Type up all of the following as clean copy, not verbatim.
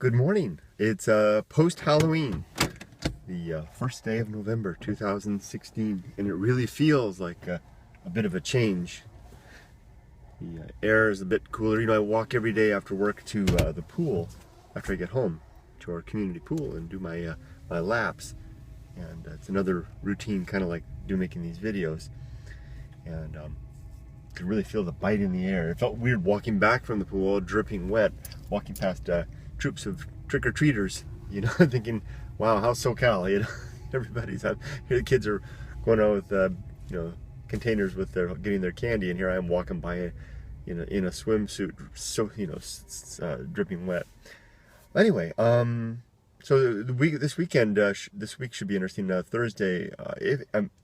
Good morning. It's post-Halloween, the first day of November 2016, and it really feels like a bit of a change. The air is a bit cooler. You know, I walk every day after work to the pool after I get home, to our community pool, and do my laps. And it's another routine, kind of like making these videos. And I could really feel the bite in the air. It felt weird walking back from the pool, dripping wet, walking past troops of trick-or-treaters, you know, thinking, wow, how's SoCal, you know, everybody's out here. The kids are going out with, you know, containers with getting their candy, and here I am walking by, in a swimsuit, so, you know, dripping wet. Anyway, so this week should be interesting. Thursday,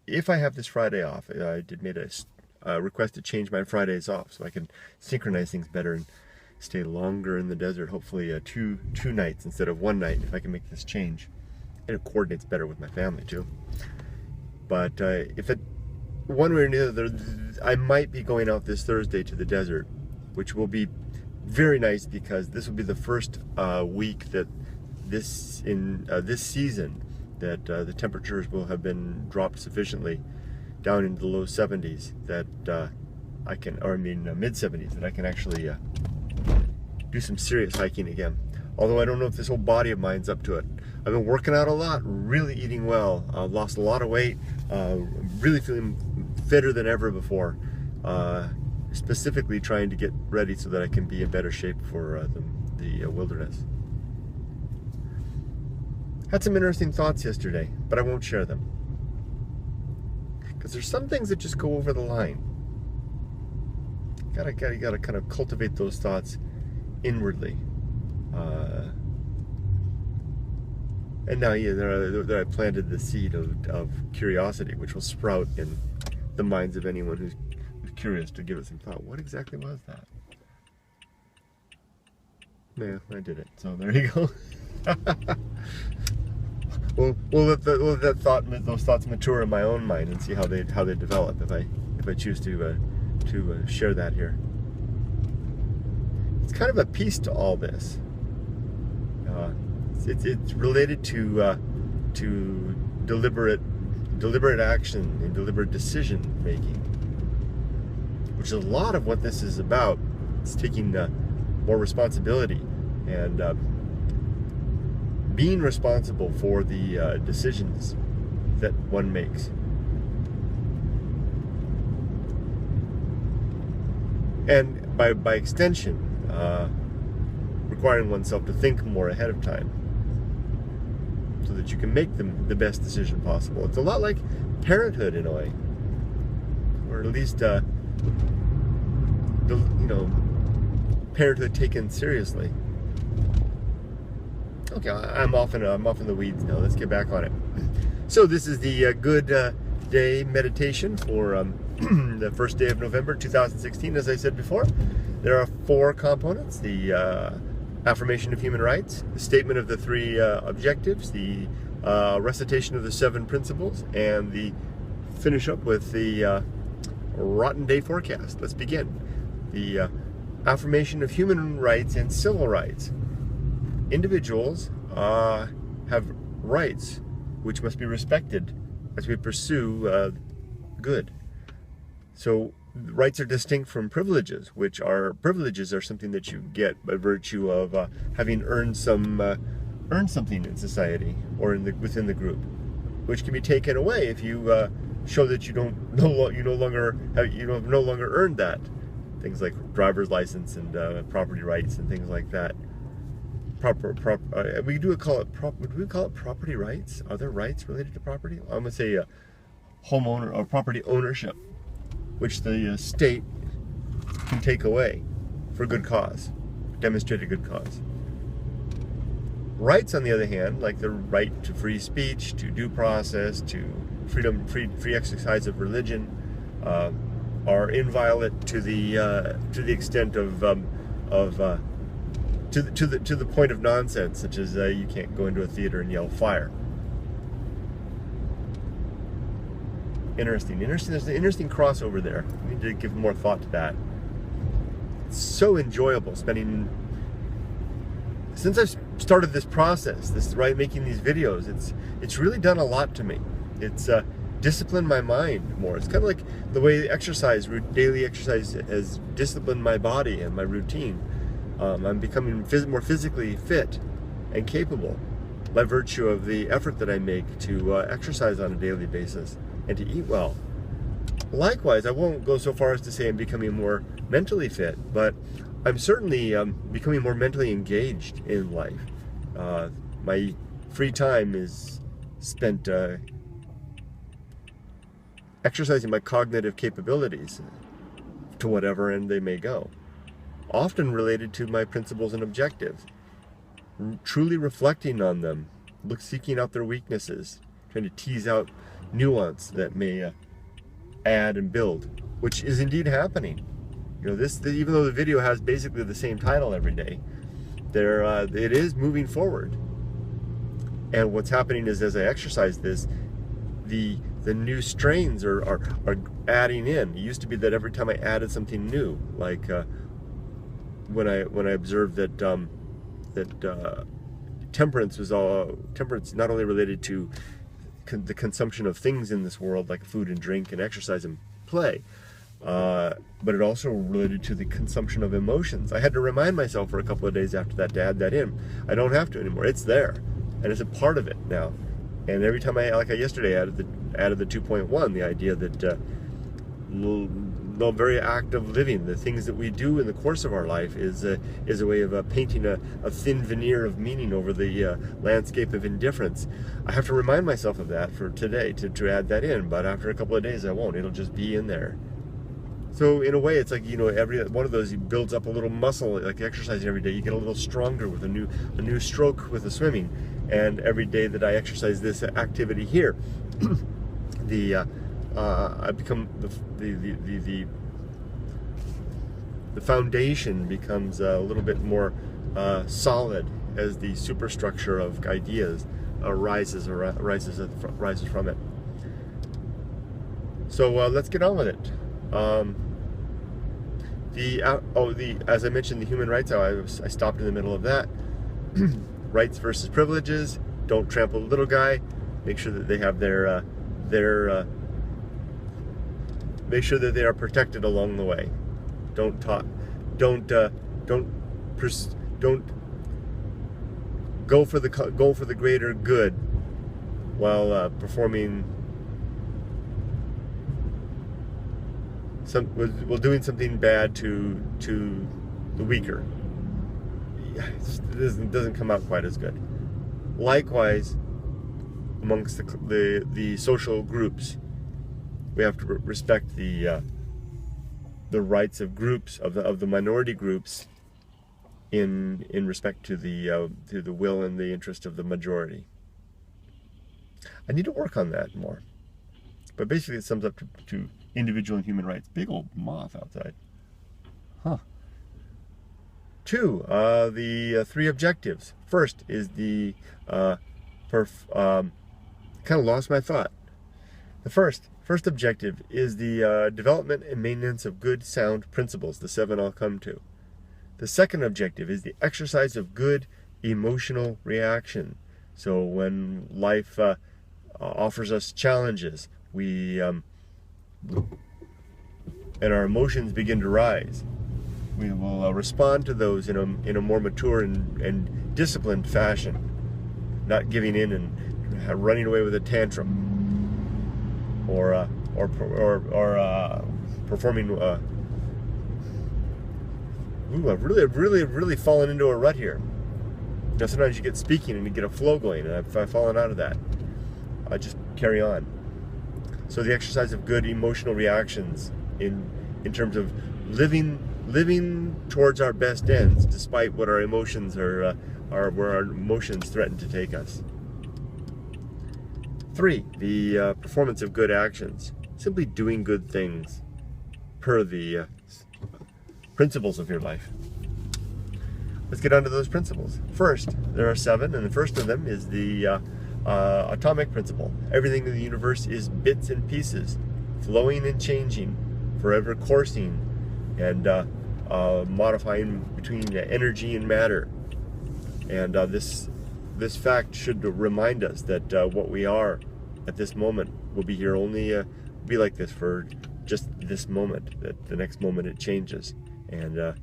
if I have this Friday off, I made a request to change my Fridays off so I can synchronize things better and stay longer in the desert, hopefully two nights instead of one night, if I can make this change. And it coordinates better with my family too. But if it, one way or another, I might be going out this Thursday to the desert, which will be very nice because this will be the first week that this season that the temperatures will have been dropped sufficiently down into the low 70s that mid 70s, that I can actually do some serious hiking again. Although I don't know if this whole body of mine's up to it. I've been working out a lot, really eating well, lost a lot of weight, really feeling fitter than ever before, specifically trying to get ready so that I can be in better shape for the wilderness. Had some interesting thoughts yesterday, but I won't share them. Because there's some things that just go over the line. You gotta kind of cultivate those thoughts inwardly. And now, I planted the seed of curiosity, which will sprout in the minds of anyone who's curious to give it some thought. What exactly was that? Yeah, I did it. So there you go. We'll let those thoughts mature in my own mind and see how they develop if I choose to share that here. It's kind of a piece to all this. It's related to deliberate action and deliberate decision making, which is a lot of what this is about. It's taking more responsibility and being responsible for the decisions that one makes. And by extension, requiring oneself to think more ahead of time so that you can make the best decision possible. It's a lot like parenthood in a way, or at least parenthood taken seriously. Okay, I'm off in the weeds now. Let's get back on it. So this is the good day meditation for the first day of November 2016. As I said before, there are 4 components: the affirmation of human rights, the statement of the 3 objectives, the recitation of the 7 principles, and the finish up with the rotten day forecast. Let's begin. The affirmation of human rights and civil rights. Individuals have rights which must be respected as we pursue good. So rights are distinct from privileges, privileges are something that you get by virtue of having earned something in society or within the group, which can be taken away if you show that you no longer earned that. Things like driver's license and property rights and things like that. Would we call it property rights? Are there rights related to property? I'm gonna say homeowner or property ownership, which the state can take away for good cause, demonstrated good cause. Rights, on the other hand, like the right to free speech, to due process, to free exercise of religion, are inviolate to the extent of to the point of nonsense, such as you can't go into a theater and yell fire. Interesting. There's an interesting crossover there. We need to give more thought to that. It's so enjoyable spending since I've started this process, making these videos, it's really done a lot to me. It's disciplined my mind more. It's kind of like the way daily exercise has disciplined my body and my routine. I'm becoming more physically fit and capable by virtue of the effort that I make to exercise on a daily basis and to eat well. Likewise, I won't go so far as to say I'm becoming more mentally fit, but I'm certainly becoming more mentally engaged in life. My free time is spent exercising my cognitive capabilities to whatever end they may go, often related to my principles and objectives, truly reflecting on them, seeking out their weaknesses, trying to tease out nuance that may add and build, which is indeed happening. You know, even though the video has basically the same title every day, it is moving forward. And what's happening is, as I exercise this, the new strains are adding in. It used to be that every time I added something new, like when I observed that temperance not only related to the consumption of things in this world, like food and drink and exercise and play, but it also related to the consumption of emotions. I had to remind myself for a couple of days after that to add that in. I don't have to anymore. It's there, and it's a part of it now. And every time like I yesterday added the 2.1, the idea that the very act of living, the things that we do in the course of our life, is a way of painting a thin veneer of meaning over the landscape of indifference. I have to remind myself of that for today to add that in, but after a couple of days I won't. It'll just be in there. So in a way, it's like, you know, every one of those builds up a little muscle. Like exercising every day, you get a little stronger with a new stroke with the swimming. And every day that I exercise this activity here, I become the foundation becomes a little bit more solid as the superstructure of ideas rises from it. So let's get on with it. As I mentioned, the human rights. I stopped in the middle of that. Rights versus privileges. Don't trample the little guy. Make sure that they have make sure that they are protected along the way. Don't go for the greater good while doing something bad to the weaker. It doesn't come out quite as good. Likewise, amongst the social groups, we have to respect the rights of groups of the minority groups in respect to the will and the interest of the majority. I need to work on that more. But basically, it sums up to individual and human rights. Big old moth outside. Huh. 2, the 3 objectives. First is the kind of lost my thought. The first objective is the development and maintenance of good, sound principles, the 7 I'll come to. The second objective is the exercise of good emotional reaction. So when life offers us challenges, and our emotions begin to rise, we will respond to those in a more mature and disciplined fashion, not giving in and running away with a tantrum, or performing. I've really fallen into a rut here. You know, sometimes you get speaking and you get a flow going, and I've fallen out of that. I just carry on. So the exercise of good emotional reactions in terms of living towards our best ends, despite what our emotions where our emotions threaten to take us. 3, the performance of good actions, simply doing good things per the principles of your life. Let's get on to those principles. First, there are 7, and the first of them is the atomic principle. Everything in the universe is bits and pieces, flowing and changing, forever coursing and modifying between energy and matter. And this fact should remind us that what we are at this moment will be here only, be like this for just this moment, that the next moment it changes. And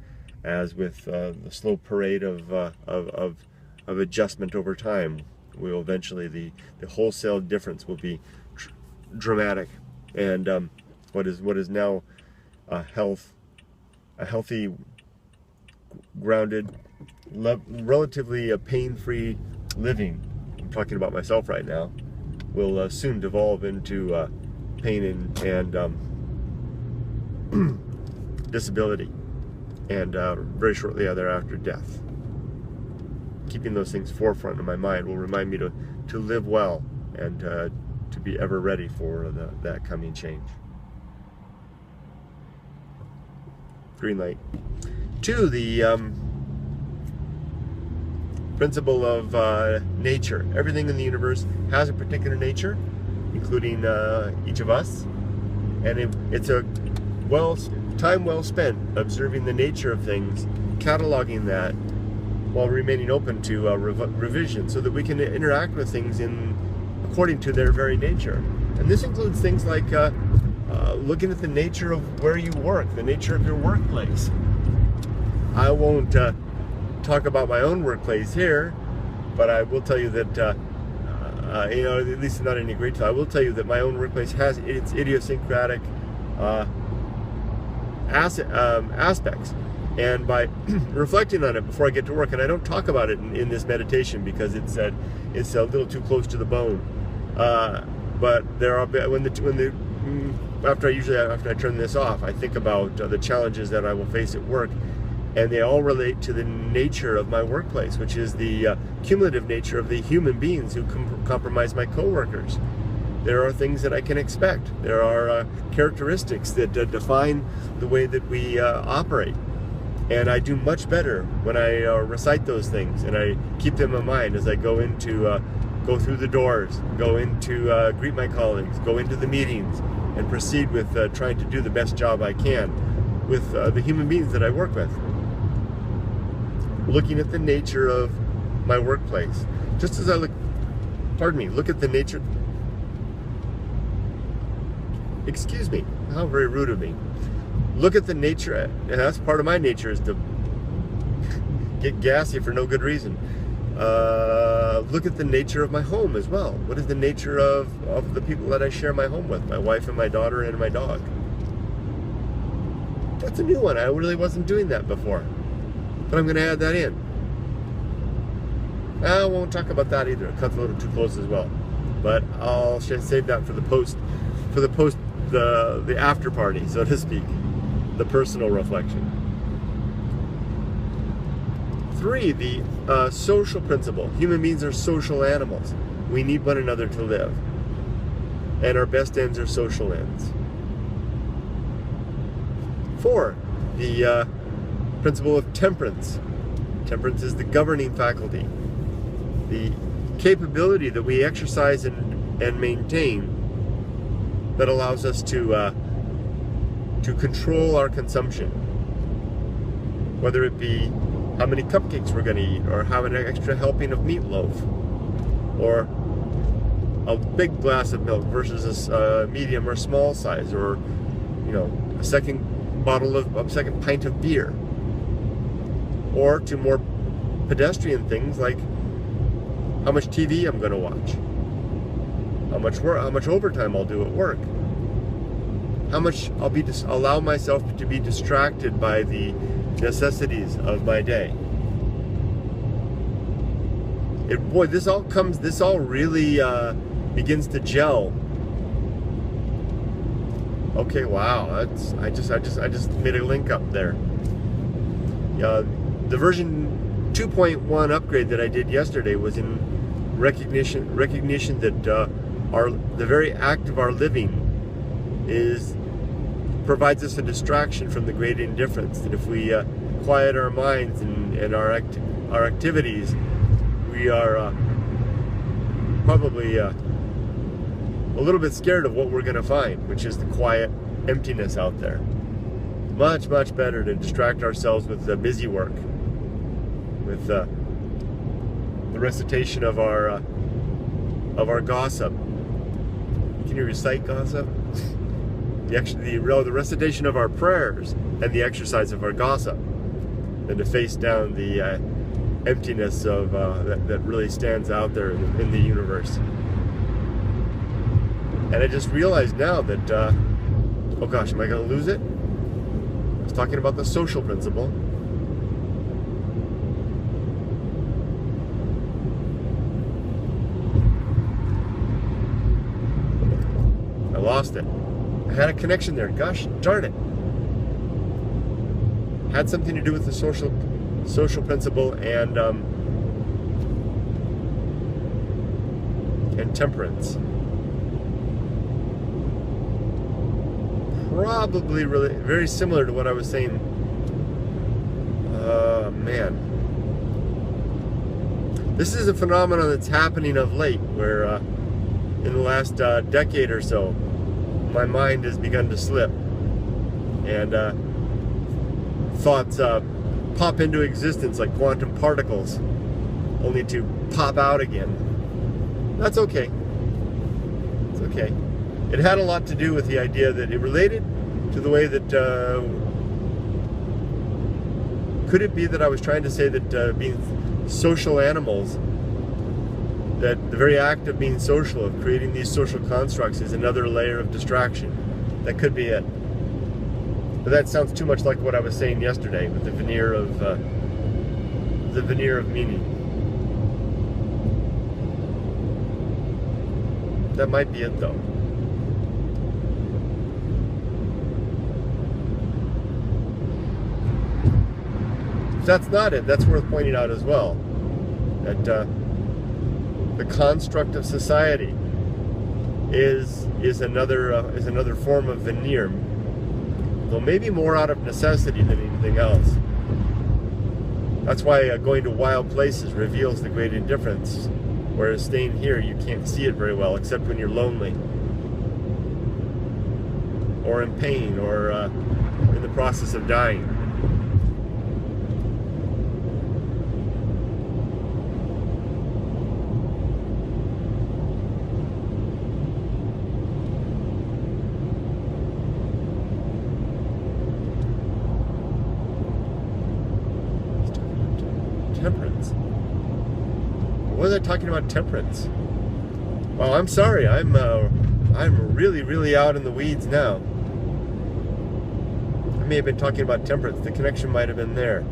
as with the slow parade of adjustment over time, we will eventually, the wholesale difference will be dramatic. And what is now a healthy, grounded, relatively pain-free living, I'm talking about myself right now, will soon devolve into pain and disability, and very shortly thereafter, death. Keeping those things forefront in my mind will remind me to live well and to be ever ready for that coming change. Green light. 2, the principle of nature. Everything in the universe has a particular nature, including each of us, and it's a time well spent observing the nature of things, cataloging that, while remaining open to revision, so that we can interact with things according to their very nature. And this includes things like looking at the nature of where you work, the nature of your workplace. I won't talk about my own workplace here, but I will tell you that, at least not any great deal, I will tell you that my own workplace has its idiosyncratic aspects. And by reflecting on it before I get to work, and I don't talk about it in this meditation because it's a little too close to the bone. But there are after I turn this off, I think about the challenges that I will face at work, and they all relate to the nature of my workplace, which is the cumulative nature of the human beings who compromise my coworkers. There are things that I can expect. There are characteristics that define the way that we operate. And I do much better when I recite those things, and I keep them in mind as I go through the doors, go into greet my colleagues, go into the meetings, and proceed with trying to do the best job I can with the human beings that I work with. Looking at the nature of my workplace, just as I look at the nature. Excuse me, how very rude of me. Look at the nature, and that's part of my nature, is to get gassy for no good reason. Look at the nature of my home as well. What is the nature of the people that I share my home with? My wife and my daughter and my dog. That's a new one. I really wasn't doing that before, but I'm going to add that in. I won't talk about that either. It cuts a little too close as well, but I'll save that for the after party, so to speak. The personal reflection. 3, the social principle. Human beings are social animals. We need one another to live. And our best ends are social ends. 4, the principle of temperance. Temperance is the governing faculty. The capability that we exercise and maintain that allows us to control our consumption, whether it be how many cupcakes we're going to eat, or have an extra helping of meatloaf, or a big glass of milk versus a medium or small size, or a second pint of beer, or to more pedestrian things like how much TV I'm going to watch, how much overtime I'll do at work, how much I'll allow myself to be distracted by the necessities of my day. This all really begins to gel. Okay, wow, I just made a link up there. The version 2.1 upgrade that I did yesterday was in recognition that the very act of our living provides us a distraction from the great indifference. That if we quiet our minds and our activities, we are probably a little bit scared of what we're going to find, which is the quiet emptiness out there. Much, much better to distract ourselves with busy work, with the recitation of our gossip. Can you recite gossip? The recitation of our prayers and the exercise of our gossip, and to face down the emptiness of that really stands out there in the universe. And I just realized now that, oh gosh, am I going to lose it? I was talking about the social principle. I lost it. I had a connection there. Gosh darn it. Had something to do with the social principle and temperance. Probably really very similar to what I was saying. Man. This is a phenomenon that's happening of late, where in the last decade or so, my mind has begun to slip, and thoughts pop into existence like quantum particles, only to pop out again. That's okay. It's okay. It had a lot to do with the idea that it related to the way that, could it be that I was trying to say that being social animals, that the very act of being social, of creating these social constructs, is another layer of distraction? That could be it. But that sounds too much like what I was saying yesterday with the veneer of meaning. That might be it, though. If that's not it, that's worth pointing out as well. That the construct of society is another form of veneer, though maybe more out of necessity than anything else. That's why going to wild places reveals the great indifference, whereas staying here, you can't see it very well, except when you're lonely, or in pain, or in the process of dying. Temperance. What was I talking about? Temperance. Well, I'm sorry. I'm really out in the weeds now. I may have been talking about temperance. The connection might have been there.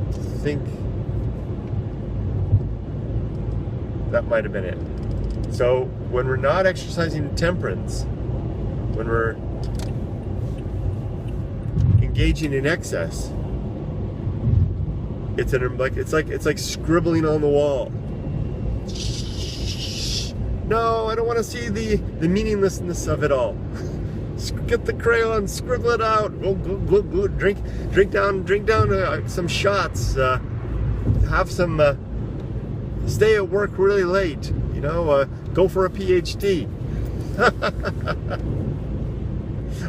I think that might have been it. So when we're not exercising temperance, when we're engaging in excess, it's like scribbling on the wall. No, I don't want to see the meaninglessness of it all. Get the crayon, scribble it out. Go, drink down some shots. Have some. Stay at work really late. Go for a PhD.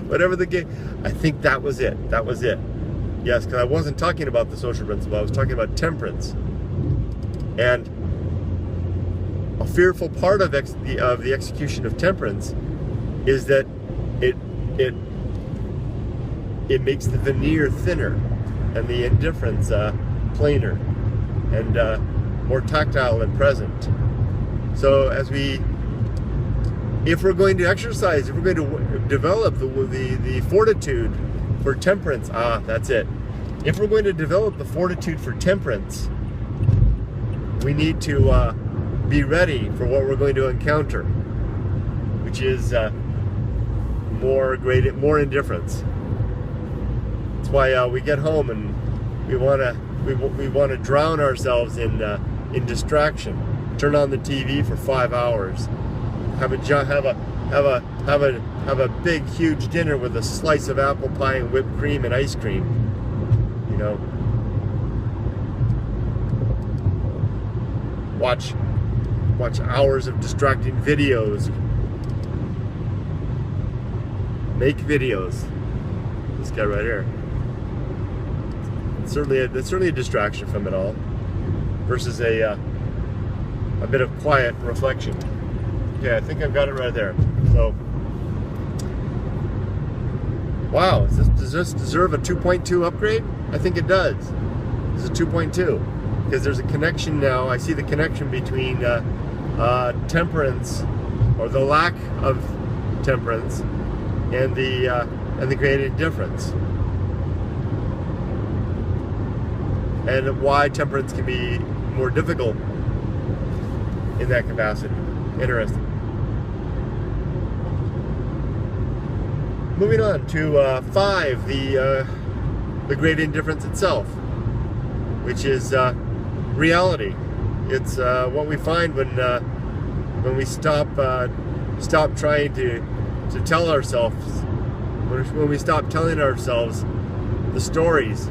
Whatever the game. I think that was it. Yes, because I wasn't talking about the social principle. I was talking about temperance. And a fearful part of the execution of temperance is that it makes the veneer thinner and the indifference plainer and more tactile and present. So if we're going to exercise, if we're going to develop the fortitude for temperance, that's it. If we're going to develop the fortitude for temperance, we need to be ready for what we're going to encounter, which is more indifference. That's why we get home and we want to drown ourselves in distraction. Turn on the TV for 5 hours. Have a big huge dinner with a slice of apple pie and whipped cream and ice cream. Watch hours of distracting videos. Make videos. This guy right here. It's certainly a distraction from it all, versus a bit of quiet reflection. Okay, I think I've got it right there. So, wow, does this deserve a 2.2 upgrade? I think it does. This is a 2.2 because there's a connection now. I see the connection between temperance, or the lack of temperance, and the great indifference, and why temperance can be more difficult in that capacity. Interesting. Moving on to 5, the great indifference itself, which is reality. It's what we find when we stop trying to tell ourselves, when we stop telling ourselves the stories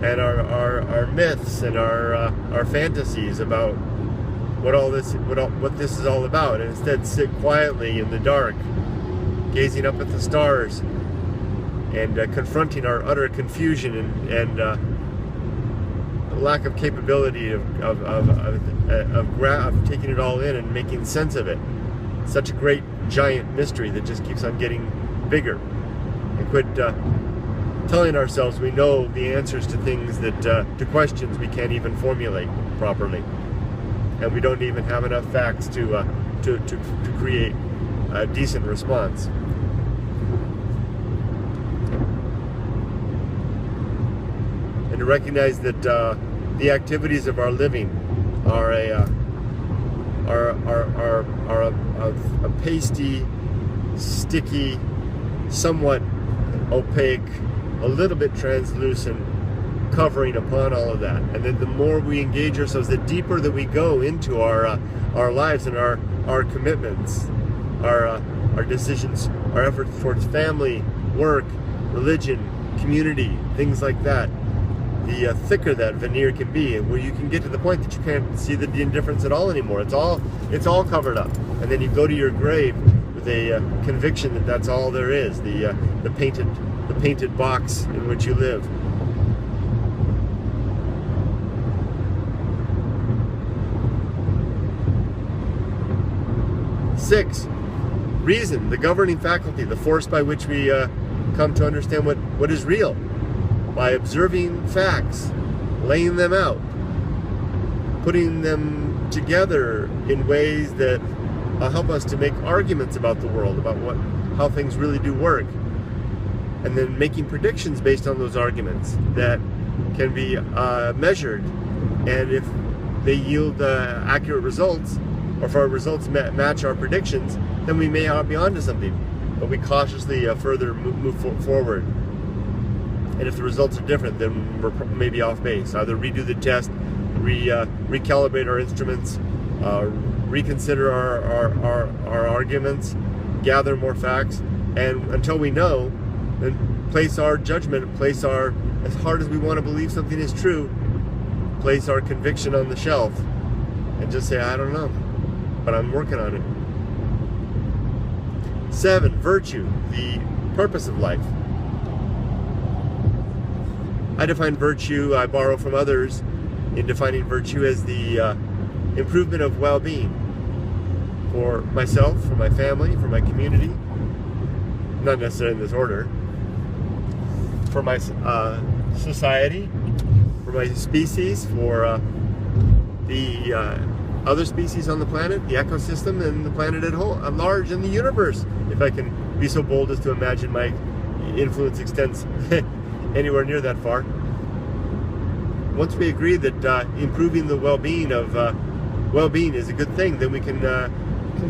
and our myths and our fantasies about what this is all about, and instead sit quietly in the dark, gazing up at the stars, and confronting our utter confusion and lack of capability of taking it all in and making sense of it. Such a great giant mystery that just keeps on getting bigger. And quit telling ourselves we know the answers to things to questions we can't even formulate properly, and we don't even have enough facts to create a decent response. And to recognize that the activities of our living are a pasty, sticky, somewhat opaque, a little bit translucent covering upon all of that. And then the more we engage ourselves, the deeper that we go into our lives and our commitments, our decisions, our efforts towards family, work, religion, community, things like that, the thicker that veneer can be, where you can get to the point that you can't see the indifference at all anymore. It's all covered up, and then you go to your grave with a conviction that that's all there is, the painted box in which you live. Six, reason, the governing faculty, the force by which we come to understand what is real, by observing facts, laying them out, putting them together in ways that help us to make arguments about the world, about how things really do work, and then making predictions based on those arguments that can be measured, and if they yield accurate results, or if our results match our predictions, then we may be onto something, but we cautiously further move forward. And if the results are different, then we're maybe off base. Either redo the test, recalibrate our instruments, reconsider our arguments, gather more facts, and until we know, then place our judgment, place our, as hard as we want to believe something is true, place our conviction on the shelf, and just say, I don't know, but I'm working on it. 7, virtue, the purpose of life. I define virtue, I borrow from others in defining virtue as the improvement of well-being for myself, for my family, for my community, not necessarily in this order, for my society, for my species, for the other species on the planet, the ecosystem, and the planet at large, and the universe, if I can be so bold as to imagine my influence extends anywhere near that far. Once we agree that improving the well-being is a good thing, then we can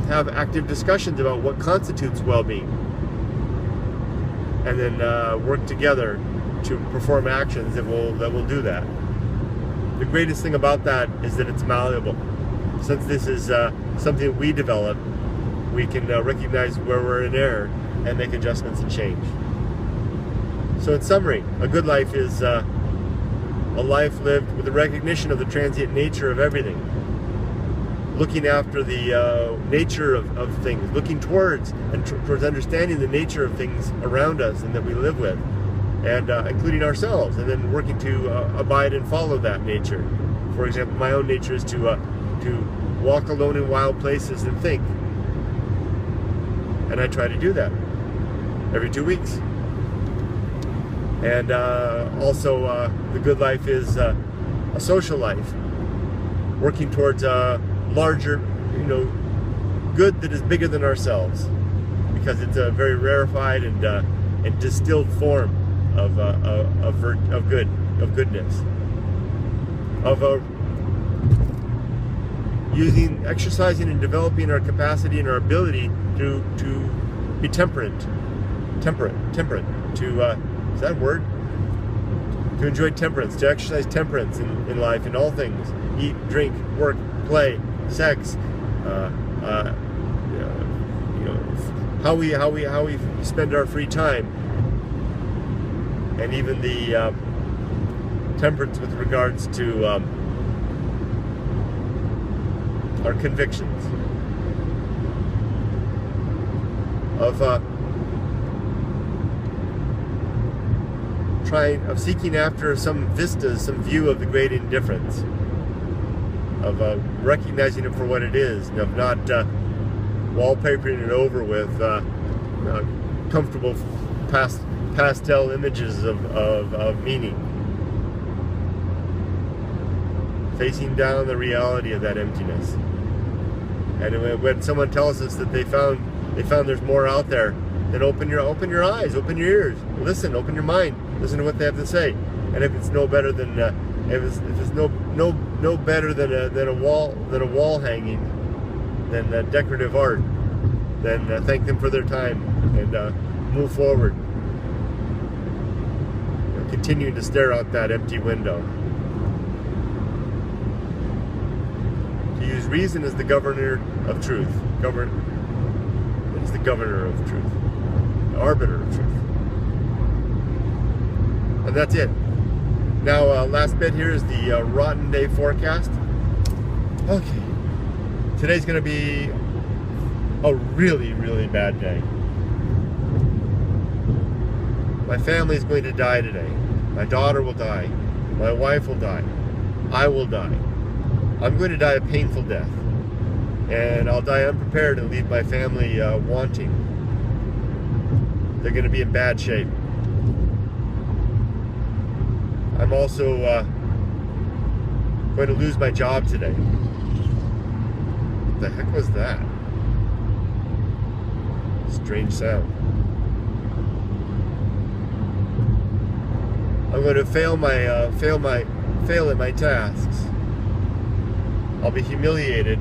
have active discussions about what constitutes well-being, and then work together to perform actions that will do that. The greatest thing about that is that it's malleable. Since this is something we develop, we can recognize where we're in error and make adjustments and change. So in summary, a good life is a life lived with the recognition of the transient nature of everything, looking after the nature of things, looking towards understanding the nature of things around us and that we live with, and including ourselves, and then working to abide and follow that nature. For example, my own nature is to walk alone in wild places and think, and I try to do that every 2 weeks. And also, the good life is a social life, working towards a larger, good that is bigger than ourselves, because it's a very rarefied and distilled form of goodness, exercising and developing our capacity and our ability to be temperate, is that a word? To enjoy temperance, to exercise temperance in life, in all things: eat, drink, work, play, sex, how we spend our free time, and even the temperance with regards to our convictions of seeking after some vistas, some view of the great indifference, of recognizing it for what it is, and of not wallpapering it over with comfortable pastel images of meaning. Facing down the reality of that emptiness. And when someone tells us that they found there's more out there, then open your eyes, open your ears, listen, open your mind, listen to what they have to say. And if it's no better than if it's no better than a wall hanging, than decorative art, then thank them for their time and move forward. Continuing to stare out that empty window. To use reason as the governor of truth. It's the governor of truth. The arbiter of truth. And that's it. Now, last bit here is the rotten day forecast. Okay. Today's going to be a really, really bad day. My family is going to die today. My daughter will die. My wife will die. I will die. I'm going to die a painful death. And I'll die unprepared and leave my family wanting. They're going to be in bad shape. I'm also going to lose my job today. What the heck was that? Strange sound. I'm going to fail at my tasks. I'll be humiliated.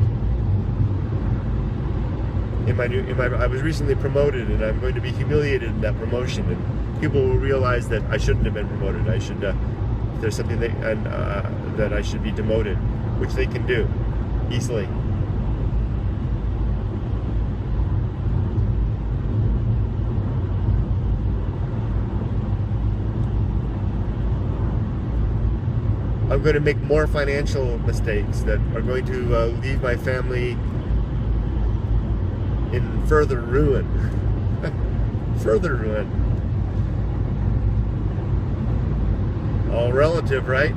I was recently promoted, and I'm going to be humiliated in that promotion, and people will realize that I shouldn't have been promoted. I should, if there's something that I should be demoted, which they can do easily. I'm going to make more financial mistakes that are going to leave my family in further ruin. Further ruin. All relative, right?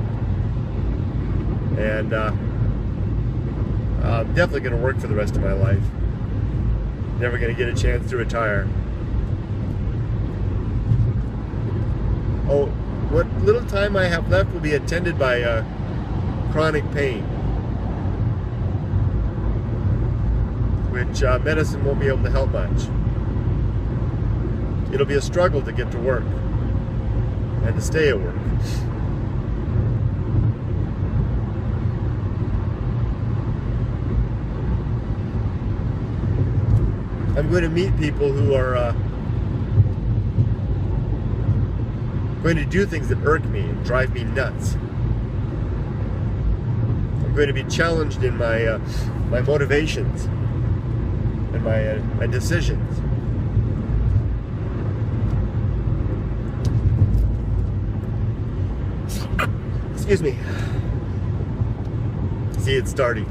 And I'm definitely going to work for the rest of my life. Never going to get a chance to retire. Oh, what little time I have left will be attended by chronic pain, which medicine won't be able to help much. It'll be a struggle to get to work and to stay at work. I'm going to meet people who are going to do things that irk me and drive me nuts. I'm going to be challenged in my motivations and my decisions. Excuse me. See, it's starting.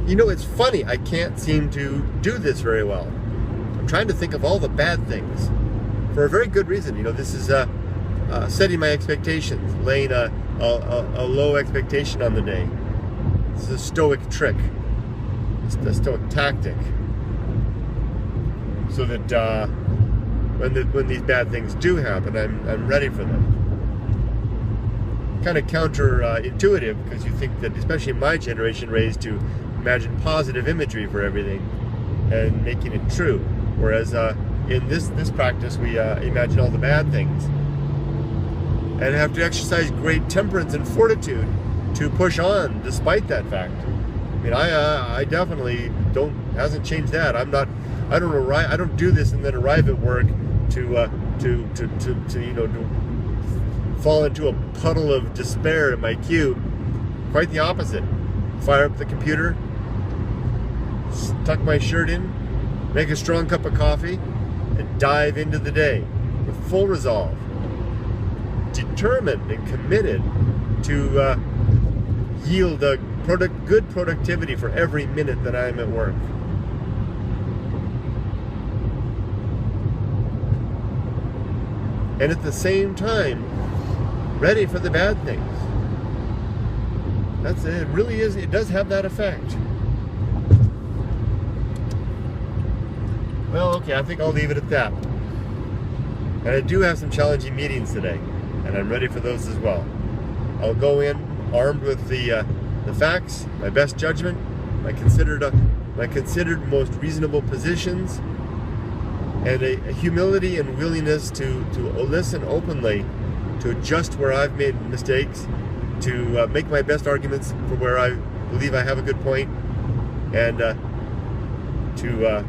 You know, it's funny, I can't seem to do this very well. I'm trying to think of all the bad things for a very good reason. You know, this is setting my expectations, laying a low expectation on the day. This is a stoic trick. It's a stoic tactic. So that when these bad things do happen, I'm ready for them. Kind of counterintuitive, because you think that, especially in my generation, raised to imagine positive imagery for everything and making it true. Whereas in this practice, we imagine all the bad things and have to exercise great temperance and fortitude to push on despite that fact. I mean, I definitely hasn't changed that. I don't do this and then arrive at work to fall into a puddle of despair in my cube. Quite the opposite. Fire up the computer, tuck my shirt in, make a strong cup of coffee, and dive into the day with full resolve, determined and committed to yield a good productivity for every minute that I'm at work. And at the same time, ready for the bad things. It really is, it does have that effect. Well, okay, I think I'll leave it at that. And I do have some challenging meetings today, and I'm ready for those as well. I'll go in armed with the facts, my best judgment, my considered most reasonable positions, and a humility and willingness to listen openly, to adjust where I've made mistakes, to make my best arguments for where I believe I have a good point, and to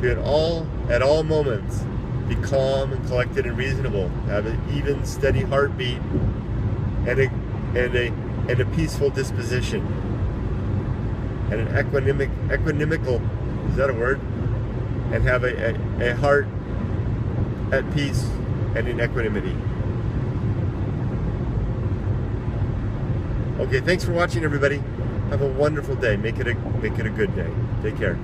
at all moments be calm and collected and reasonable, have an even, steady heartbeat, and a peaceful disposition, and an equanimical, is that a word? And have a heart at peace and in equanimity. Okay, thanks for watching, everybody. Have a wonderful day. Make it a good day. Take care.